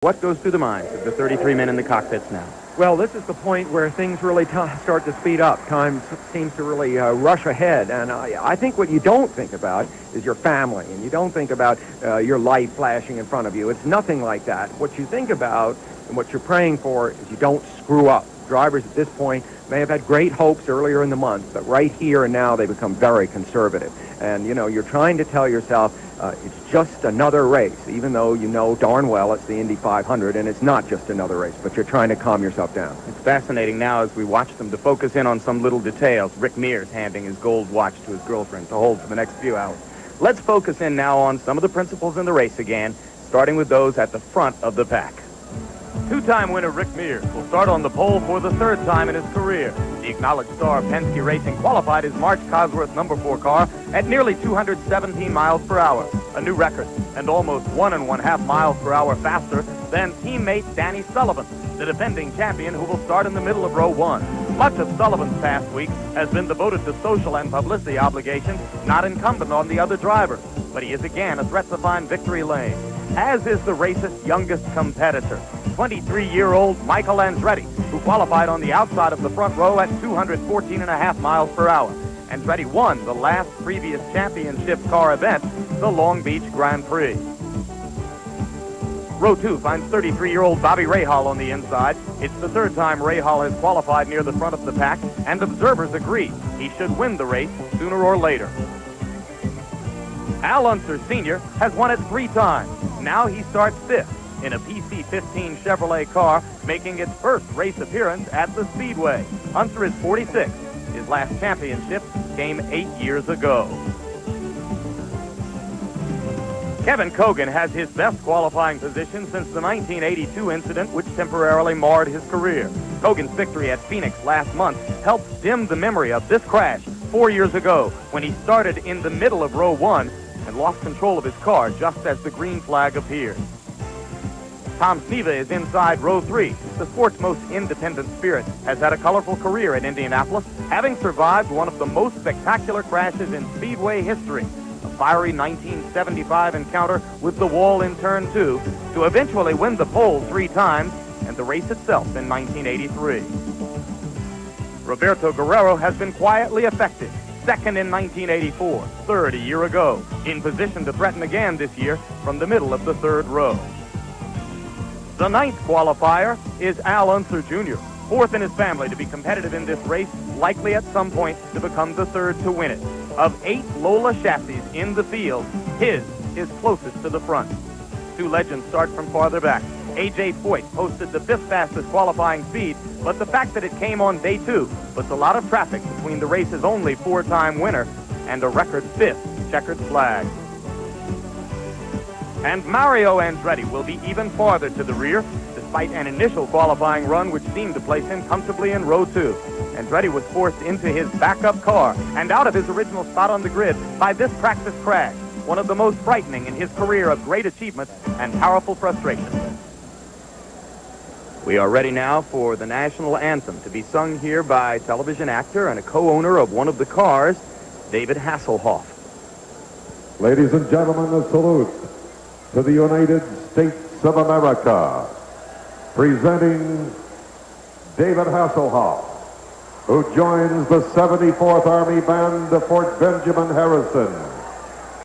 What goes through the minds of the 33 men in the cockpits now? Well, this is the point where things really start to speed up. Time seems to really rush ahead. And I think what you don't think about is your family. And you don't think about your life flashing in front of you. It's nothing like that. What you think about and what you're praying for is you don't screw up. Drivers at this point may have had great hopes earlier in the month, but right here and now they become very conservative. And, you know, you're trying to tell yourself it's just another race, even though you know darn well it's the Indy 500 and it's not just another race, but you're trying to calm yourself down. It's fascinating now as we watch them to focus in on some little details. Rick Mears handing his gold watch to his girlfriend to hold for the next few hours. Let's focus in now on some of the principles in the race again, starting with those at the front of the pack. Two-time winner Rick Mears will start on the pole for the third time in his career. The acknowledged star of Penske Racing qualified his March Cosworth number 4 car at nearly 217 miles per hour, a new record, and almost 1.5 miles per hour faster than teammate Danny Sullivan, the defending champion who will start in the middle of row 1. Much of Sullivan's past week has been devoted to social and publicity obligations not incumbent on the other drivers, but he is again a threat to find victory lane, as is the race's youngest competitor, 23-year-old Michael Andretti, who qualified on the outside of the front row at 214.5 miles per hour. Andretti won the last previous championship car event, the Long Beach Grand Prix. Row 2 finds 33-year-old Bobby Rahal on the inside. It's the third time Rahal has qualified near the front of the pack, and observers agree he should win the race sooner or later. Al Unser Sr. has won it 3 times. Now he starts 5th in a PC-15 Chevrolet car, making its first race appearance at the Speedway. Unser is 46. His last championship came 8 years ago. Kevin Kogan has his best qualifying position since the 1982 incident which temporarily marred his career. Kogan's victory at Phoenix last month helps dim the memory of this crash 4 years ago when he started in the middle of row 1 and lost control of his car just as the green flag appeared. Tom Sneva is inside row 3. The sport's most independent spirit has had a colorful career in Indianapolis, having survived one of the most spectacular crashes in Speedway history, a fiery 1975 encounter with the wall in turn 2, to eventually win the pole 3 times and the race itself in 1983. Roberto Guerrero has been quietly effective, second in 1984, third a year ago, in position to threaten again this year from the middle of the third row. The 9th qualifier is Al Unser Jr., 4th in his family to be competitive in this race, likely at some point to become the 3rd to win it. Of 8 Lola chassis in the field, his is closest to the front. 2 legends start from farther back. A.J. Foyt posted the 5th fastest qualifying speed, but the fact that it came on day 2 puts a lot of traffic between the race's only 4-time winner and a record 5th checkered flag. And Mario Andretti will be even farther to the rear, despite an initial qualifying run which seemed to place him comfortably in row 2. Andretti was forced into his backup car and out of his original spot on the grid by this practice crash, one of the most frightening in his career of great achievements and powerful frustration. We are ready now for the national anthem to be sung here by television actor and a co-owner of one of the cars, David Hasselhoff. Ladies and gentlemen, a salute to the United States of America, presenting David Hasselhoff, who joins the 74th Army Band of Fort Benjamin Harrison.